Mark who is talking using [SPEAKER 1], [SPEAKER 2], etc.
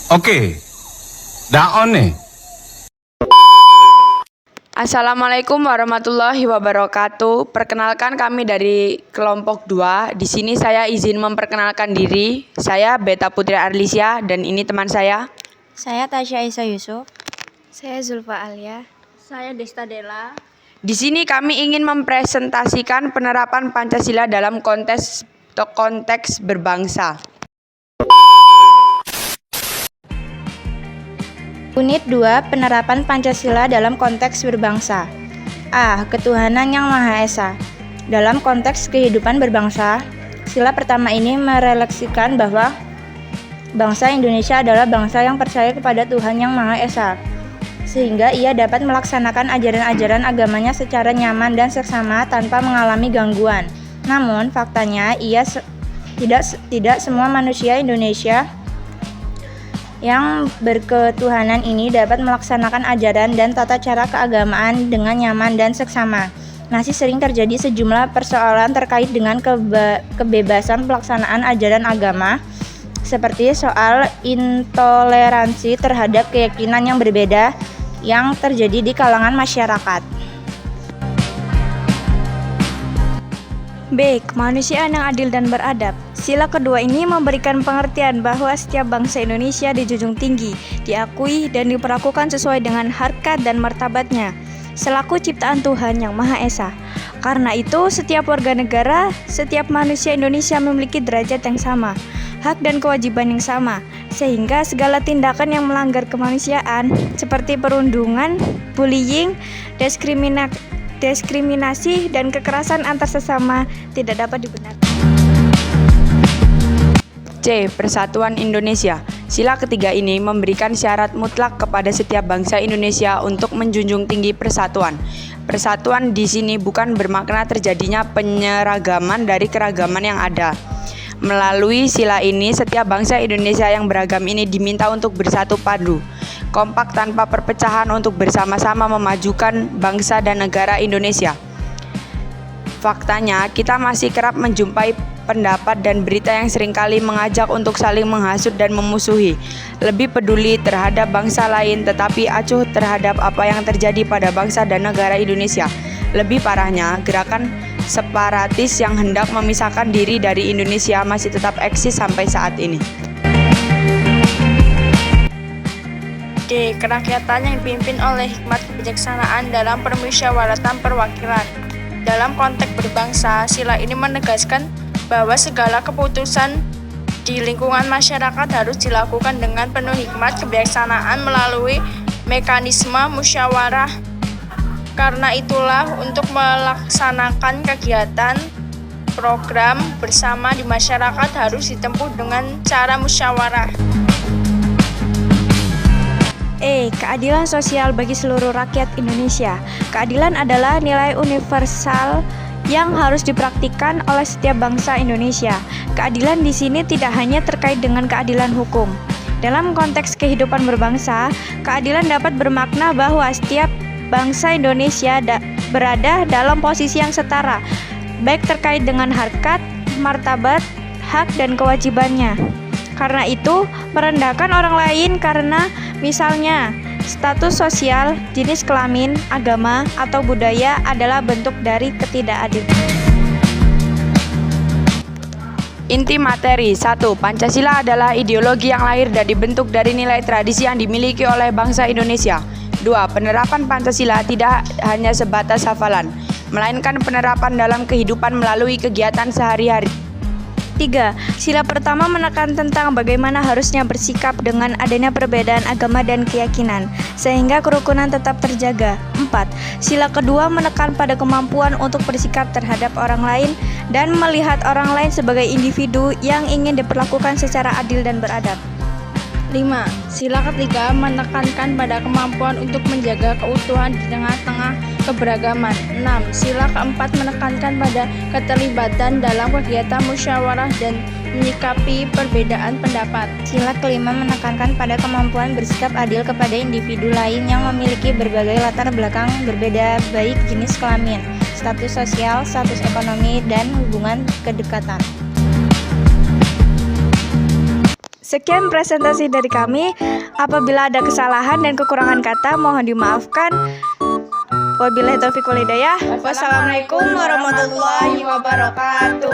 [SPEAKER 1] Oke, daon nih.
[SPEAKER 2] Assalamualaikum warahmatullahi wabarakatuh. Perkenalkan kami dari kelompok 2. Di sini saya izin memperkenalkan diri. Saya Beta Putri Arlisya dan ini teman saya.
[SPEAKER 3] Saya Tasya Isa Yusuf.
[SPEAKER 4] Saya Zulfa Alia. Saya Desta Dela.
[SPEAKER 2] Di sini kami ingin mempresentasikan penerapan Pancasila dalam konteks berbangsa.
[SPEAKER 3] Unit 2, Penerapan Pancasila dalam konteks berbangsa. A. Ketuhanan yang Maha Esa. Dalam konteks kehidupan berbangsa, sila pertama ini merefleksikan bahwa bangsa Indonesia adalah bangsa yang percaya kepada Tuhan yang Maha Esa, sehingga ia dapat melaksanakan ajaran-ajaran agamanya secara nyaman dan seksama tanpa mengalami gangguan. Namun, faktanya tidak semua manusia Indonesia yang berketuhanan ini dapat melaksanakan ajaran dan tata cara keagamaan dengan nyaman dan seksama. Masih sering terjadi sejumlah persoalan terkait dengan kebebasan pelaksanaan ajaran agama, seperti soal intoleransi terhadap keyakinan yang berbeda yang terjadi di kalangan masyarakat.
[SPEAKER 4] B. Kemanusiaan yang adil dan beradab. Sila kedua ini memberikan pengertian bahwa setiap bangsa Indonesia dijunjung tinggi, diakui, dan diperlakukan sesuai dengan harkat dan martabatnya selaku ciptaan Tuhan yang Maha Esa. Karena itu, setiap warga negara, setiap manusia Indonesia memiliki derajat yang sama, hak dan kewajiban yang sama, sehingga segala tindakan yang melanggar kemanusiaan seperti perundungan, bullying, diskriminasi, dan kekerasan antar sesama tidak dapat dibenarkan.
[SPEAKER 2] C. Persatuan Indonesia. Sila ketiga ini memberikan syarat mutlak kepada setiap bangsa Indonesia untuk menjunjung tinggi persatuan. Persatuan di sini bukan bermakna terjadinya penyeragaman dari keragaman yang ada. Melalui sila ini, setiap bangsa Indonesia yang beragam ini diminta untuk bersatu padu, kompak tanpa perpecahan untuk bersama-sama memajukan bangsa dan negara Indonesia. Faktanya, kita masih kerap menjumpai pendapat dan berita yang seringkali mengajak untuk saling menghasut dan memusuhi, lebih peduli terhadap bangsa lain tetapi acuh terhadap apa yang terjadi pada bangsa dan negara Indonesia. Lebih parahnya, gerakan separatis yang hendak memisahkan diri dari Indonesia masih tetap eksis sampai saat ini.
[SPEAKER 4] D. Kerakyatan yang dipimpin oleh hikmat kebijaksanaan dalam permusyawaratan perwakilan. Dalam konteks berbangsa, sila ini menegaskan bahwa segala keputusan di lingkungan masyarakat harus dilakukan dengan penuh hikmat kebijaksanaan melalui mekanisme musyawarah. Karena itulah, untuk melaksanakan kegiatan program bersama di masyarakat harus ditempuh dengan cara musyawarah. E. Keadilan sosial bagi seluruh rakyat Indonesia. Keadilan adalah nilai universal yang harus dipraktikkan oleh setiap bangsa Indonesia. Keadilan di sini tidak hanya terkait dengan keadilan hukum. Dalam konteks kehidupan berbangsa, keadilan dapat bermakna bahwa setiap bangsa Indonesia berada dalam posisi yang setara, baik terkait dengan harkat, martabat, hak, dan kewajibannya. Karena itu, merendahkan orang lain karena misalnya status sosial, jenis kelamin, agama, atau budaya adalah bentuk dari ketidakadilan.
[SPEAKER 2] Inti materi 1. Pancasila adalah ideologi yang lahir dan dibentuk dari nilai tradisi yang dimiliki oleh bangsa Indonesia. 2. Penerapan Pancasila tidak hanya sebatas hafalan, melainkan penerapan dalam kehidupan melalui kegiatan sehari-hari.
[SPEAKER 4] 3. Sila pertama menekan tentang bagaimana harusnya bersikap dengan adanya perbedaan agama dan keyakinan, sehingga kerukunan tetap terjaga. 4. Sila kedua menekan pada kemampuan untuk bersikap terhadap orang lain dan melihat orang lain sebagai individu yang ingin diperlakukan secara adil dan beradab. 5. Sila ketiga menekankan pada kemampuan untuk menjaga keutuhan di tengah-tengah keberagaman. 6. Sila keempat menekankan pada keterlibatan dalam kegiatan musyawarah dan menyikapi perbedaan pendapat.
[SPEAKER 3] Sila kelima menekankan pada kemampuan bersikap adil kepada individu lain yang memiliki berbagai latar belakang berbeda, baik jenis kelamin, status sosial, status ekonomi, dan hubungan kedekatan.
[SPEAKER 4] Sekian presentasi dari kami. Apabila ada kesalahan dan kekurangan kata, mohon dimaafkan. Wabillahi taufiq wal hidayah. Wassalamualaikum warahmatullahi wabarakatuh.